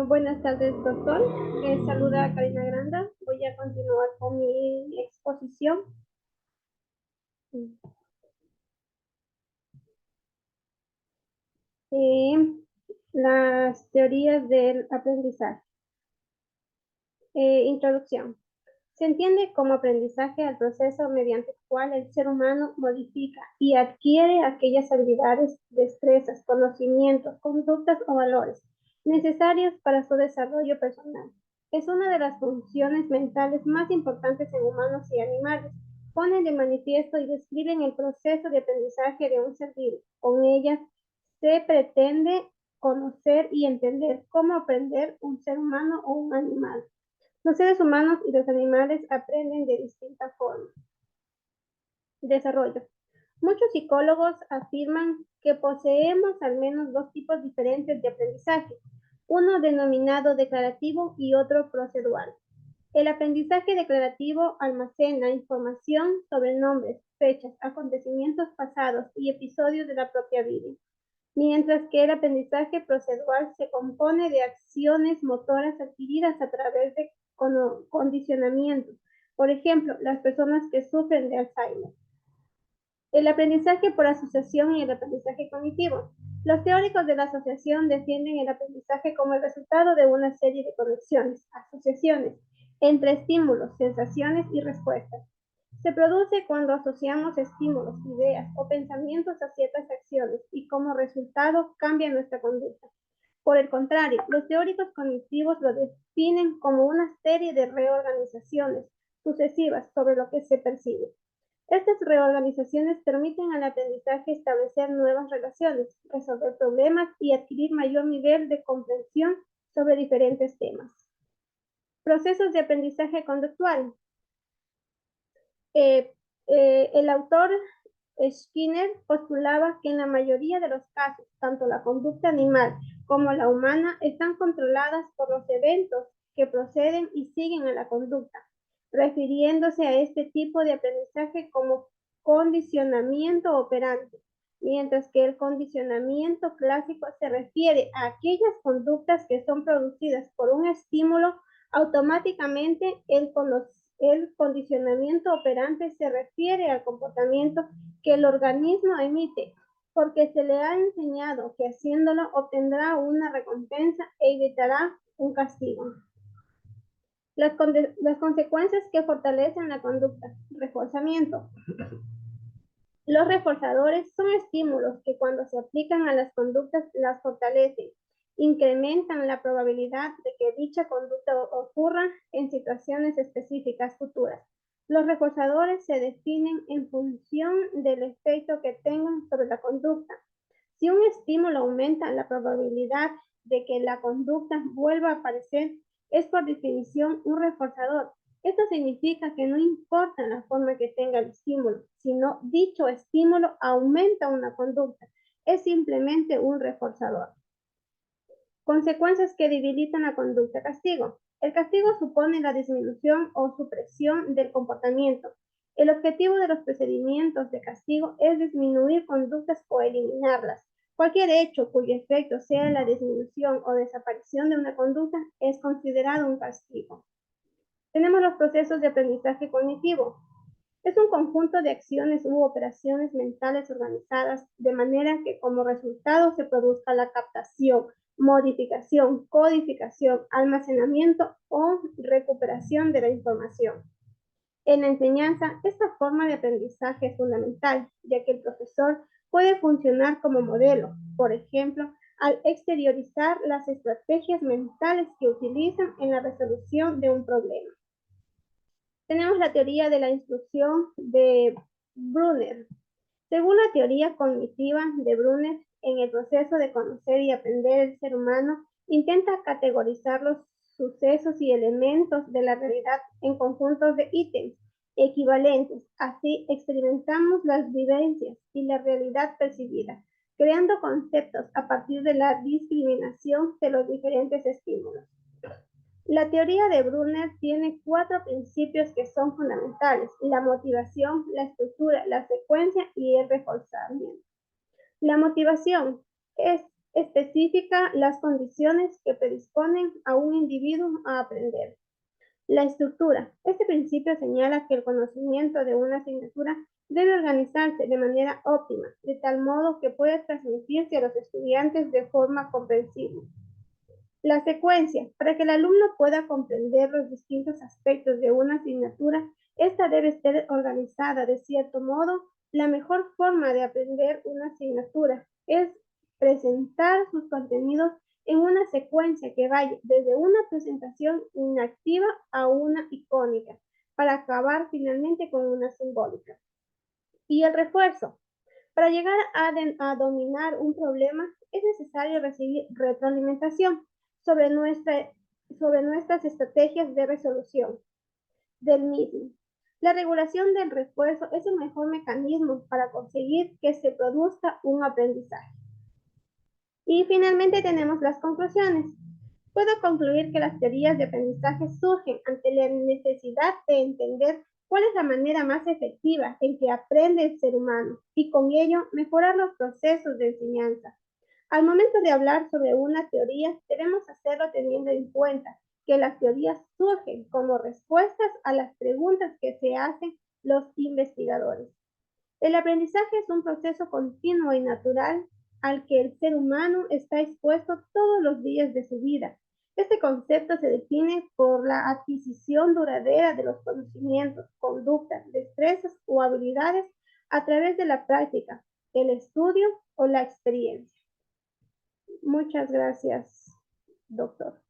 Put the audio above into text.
Buenas tardes, doctor. Saluda Karina Granda. Voy a continuar con mi exposición. Eh, las teorías del aprendizaje. Introducción. Se entiende como aprendizaje al proceso mediante el cual el ser humano modifica y adquiere aquellas habilidades, destrezas, conocimientos, conductas o valores necesarios para su desarrollo personal. Es una de las funciones mentales más importantes en humanos y animales. Ponen de manifiesto y describen el proceso de aprendizaje de un ser vivo. Con ellas se pretende conocer y entender cómo aprender un ser humano o un animal. Los seres humanos y los animales aprenden de distintas formas. Desarrollo. Muchos psicólogos afirman que poseemos al menos dos tipos diferentes de aprendizaje, uno denominado declarativo y otro procedural. El aprendizaje declarativo almacena información sobre nombres, fechas, acontecimientos pasados y episodios de la propia vida, mientras que el aprendizaje procedural se compone de acciones motoras adquiridas a través de condicionamientos. Por ejemplo, las personas que sufren de Alzheimer. El aprendizaje por asociación y el aprendizaje cognitivo. Los teóricos de la asociación defienden el aprendizaje como el resultado de una serie de conexiones, asociaciones, entre estímulos, sensaciones y respuestas. Se produce cuando asociamos estímulos, ideas o pensamientos a ciertas acciones y como resultado cambia nuestra conducta. Por el contrario, los teóricos cognitivos lo definen como una serie de reorganizaciones sucesivas sobre lo que se percibe. Estas reorganizaciones permiten al aprendizaje establecer nuevas relaciones, resolver problemas y adquirir mayor nivel de comprensión sobre diferentes temas. Procesos de aprendizaje conductual. El autor Skinner postulaba que en la mayoría de los casos, tanto la conducta animal como la humana están controladas por los eventos que proceden y siguen a la conducta, refiriéndose a este tipo de aprendizaje como condicionamiento operante, mientras que el condicionamiento clásico se refiere a aquellas conductas que son producidas por un estímulo automáticamente. El condicionamiento operante se refiere al comportamiento que el organismo emite porque se le ha enseñado que haciéndolo obtendrá una recompensa e evitará un castigo. Las consecuencias que fortalecen la conducta. Reforzamiento. Los reforzadores son estímulos que cuando se aplican a las conductas las fortalecen, incrementan la probabilidad de que dicha conducta ocurra en situaciones específicas futuras. Los reforzadores se definen en función del efecto que tengan sobre la conducta. Si un estímulo aumenta la probabilidad de que la conducta vuelva a aparecer, es por definición un reforzador. Esto significa que no importa la forma que tenga el estímulo, sino dicho estímulo aumenta una conducta. Es simplemente un reforzador. Consecuencias que debilitan la conducta. Castigo. El castigo supone la disminución o supresión del comportamiento. El objetivo de los procedimientos de castigo es disminuir conductas o eliminarlas. Cualquier hecho cuyo efecto sea la disminución o desaparición de una conducta es considerado un castigo. Tenemos los procesos de aprendizaje cognitivo. Es un conjunto de acciones u operaciones mentales organizadas de manera que como resultado se produzca la captación, modificación, codificación, almacenamiento o recuperación de la información. En la enseñanza, esta forma de aprendizaje es fundamental, ya que el profesor puede funcionar como modelo, por ejemplo, al exteriorizar las estrategias mentales que utilizan en la resolución de un problema. Tenemos la teoría de la instrucción de Brunner. Según la teoría cognitiva de Brunner, en el proceso de conocer y aprender el ser humano, intenta categorizar los sucesos y elementos de la realidad en conjuntos de ítems equivalentes. Así experimentamos las vivencias y la realidad percibida, creando conceptos a partir de la discriminación de los diferentes estímulos. La teoría de Brunner tiene 4 principios que son fundamentales: la motivación, la estructura, la secuencia y el reforzamiento. La motivación es Especifica las condiciones que predisponen a un individuo a aprender. La estructura. Este principio señala que el conocimiento de una asignatura debe organizarse de manera óptima, de tal modo que pueda transmitirse a los estudiantes de forma comprensible. La secuencia. Para que el alumno pueda comprender los distintos aspectos de una asignatura, esta debe ser organizada de cierto modo. La mejor forma de aprender una asignatura es presentar sus contenidos en una secuencia que vaya desde una presentación inactiva a una icónica, para acabar finalmente con una simbólica. Y el refuerzo. Para llegar a dominar un problema es necesario recibir retroalimentación sobre, sobre nuestras estrategias de resolución del mismo. La regulación del refuerzo es el mejor mecanismo para conseguir que se produzca un aprendizaje. Y finalmente tenemos las conclusiones. Puedo concluir que las teorías de aprendizaje surgen ante la necesidad de entender cuál es la manera más efectiva en que aprende el ser humano y con ello mejorar los procesos de enseñanza. Al momento de hablar sobre una teoría, debemos hacerlo teniendo en cuenta que las teorías surgen como respuestas a las preguntas que se hacen los investigadores. El aprendizaje es un proceso continuo y natural al que el ser humano está expuesto todos los días de su vida. Este concepto se define por la adquisición duradera de los conocimientos, conductas, destrezas o habilidades a través de la práctica, el estudio o la experiencia. Muchas gracias, doctor.